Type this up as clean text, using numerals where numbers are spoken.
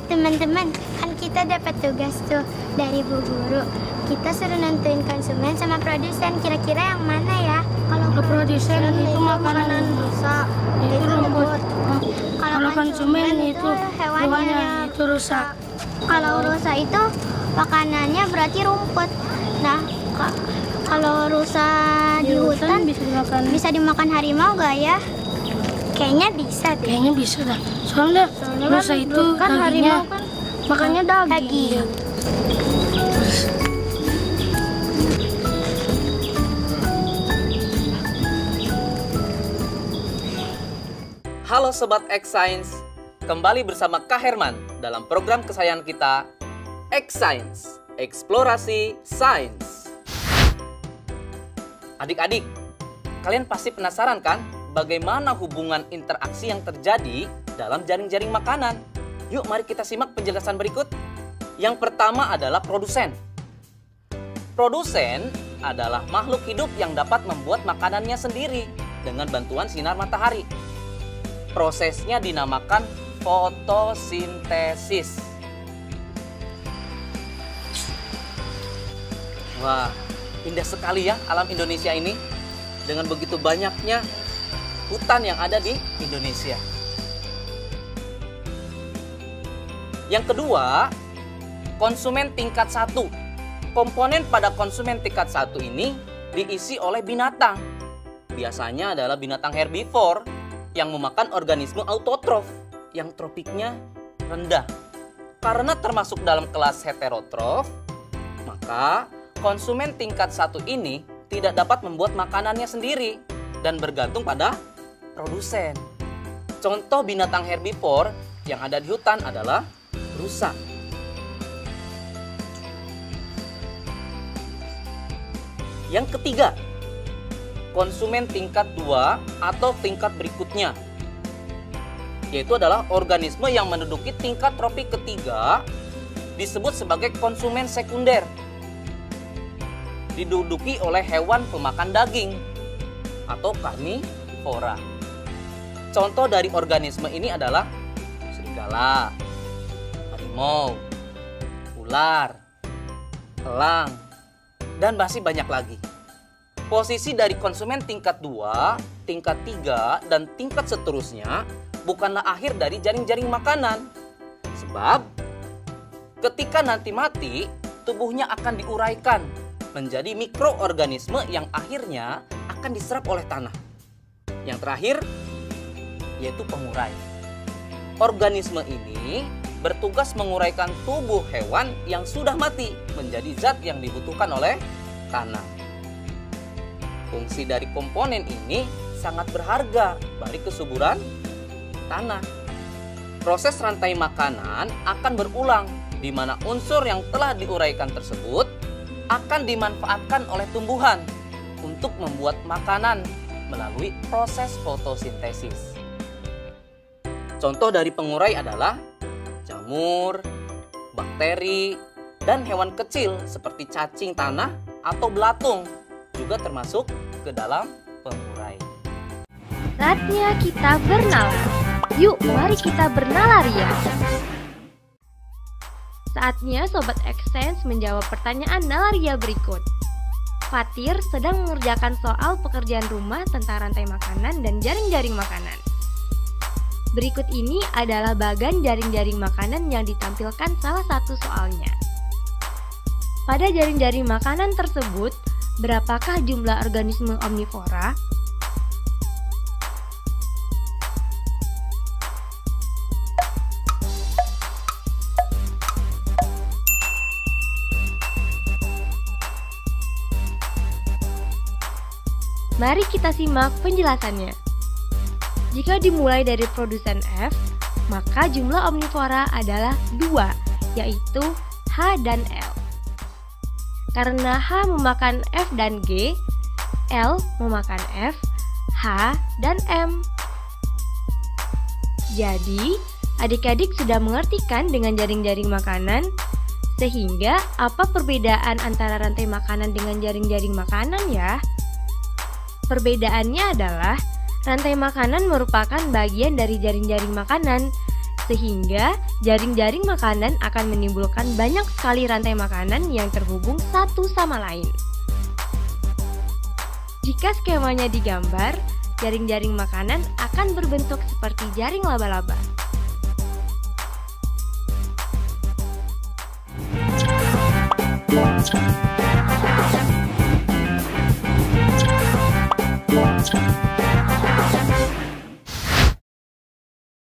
Teman-teman, kan kita dapat tugas tuh dari Bu Guru. Kita suruh nentuin konsumen sama produsen. Kira-kira yang mana ya? Kalau produsen itu makanan rusak, itu rumput. Kalau konsumen itu hewannya itu rusak. Kalau rusak itu makanannya berarti rumput. Nah, kalau rusak di hutan bisa dimakan harimau nggak ya? Kayaknya bisa deh. Kayaknya bisa dah. Soalnya rusa itu kan harimau kan makannya daging. Halo Sobat X Science, kembali bersama Kak Herman dalam program kesayangan kita X Science, Eksplorasi Sains. Adik-adik, kalian pasti penasaran kan bagaimana hubungan interaksi yang terjadi dalam jaring-jaring makanan? Yuk mari kita simak penjelasan berikut. Yang pertama adalah produsen. Produsen adalah makhluk hidup yang dapat membuat makanannya sendiri dengan bantuan sinar matahari. Prosesnya dinamakan fotosintesis. Wah, indah sekali ya alam Indonesia ini dengan begitu banyaknya hutan yang ada di Indonesia. Yang kedua, konsumen tingkat 1. Komponen pada konsumen tingkat 1 ini diisi oleh binatang. Biasanya adalah binatang herbivore yang memakan organisme autotrof yang tropiknya rendah. Karena termasuk dalam kelas heterotrof, maka konsumen tingkat 1 ini tidak dapat membuat makanannya sendiri dan bergantung pada produsen. Contoh binatang herbivore yang ada di hutan adalah rusa. Yang ketiga, konsumen tingkat 2 atau tingkat berikutnya, yaitu adalah organisme yang menduduki tingkat tropik ketiga, disebut sebagai konsumen sekunder. Diduduki oleh hewan pemakan daging atau karnivora. Contoh dari organisme ini adalah serigala, harimau, ular, elang, dan masih banyak lagi. Posisi dari konsumen tingkat 2, tingkat 3, dan tingkat seterusnya bukanlah akhir dari jaring-jaring makanan. Sebab ketika nanti mati, tubuhnya akan diuraikan menjadi mikroorganisme yang akhirnya akan diserap oleh tanah. Yang terakhir, yaitu pengurai. Organisme ini bertugas menguraikan tubuh hewan yang sudah mati menjadi zat yang dibutuhkan oleh tanah. Fungsi dari komponen ini sangat berharga bagi kesuburan tanah. Proses rantai makanan akan berulang, di mana unsur yang telah diuraikan tersebut akan dimanfaatkan oleh tumbuhan untuk membuat makanan melalui proses fotosintesis. Contoh dari pengurai adalah jamur, bakteri, dan hewan kecil seperti cacing tanah atau belatung juga termasuk ke dalam pengurai. Saatnya kita bernalar. Yuk, mari kita bernalaria. Saatnya Sobat X Science menjawab pertanyaan nalaria berikut. Fatir sedang mengerjakan soal pekerjaan rumah tentang rantai makanan dan jaring-jaring makanan. Berikut ini adalah bagan jaring-jaring makanan yang ditampilkan salah satu soalnya. Pada jaring-jaring makanan tersebut, berapakah jumlah organisme omnivora? Mari kita simak penjelasannya. Jika dimulai dari produsen F, maka jumlah omnivora adalah 2, yaitu H dan L. Karena H memakan F dan G, L memakan F, H, dan M. Jadi, adik-adik sudah mengerti kan dengan jaring-jaring makanan? Sehingga, apa perbedaan antara rantai makanan dengan jaring-jaring makanan ya? Perbedaannya adalah, rantai makanan merupakan bagian dari jaring-jaring makanan, sehingga jaring-jaring makanan akan menimbulkan banyak sekali rantai makanan yang terhubung satu sama lain. Jika skemanya digambar, jaring-jaring makanan akan berbentuk seperti jaring laba-laba. Wow.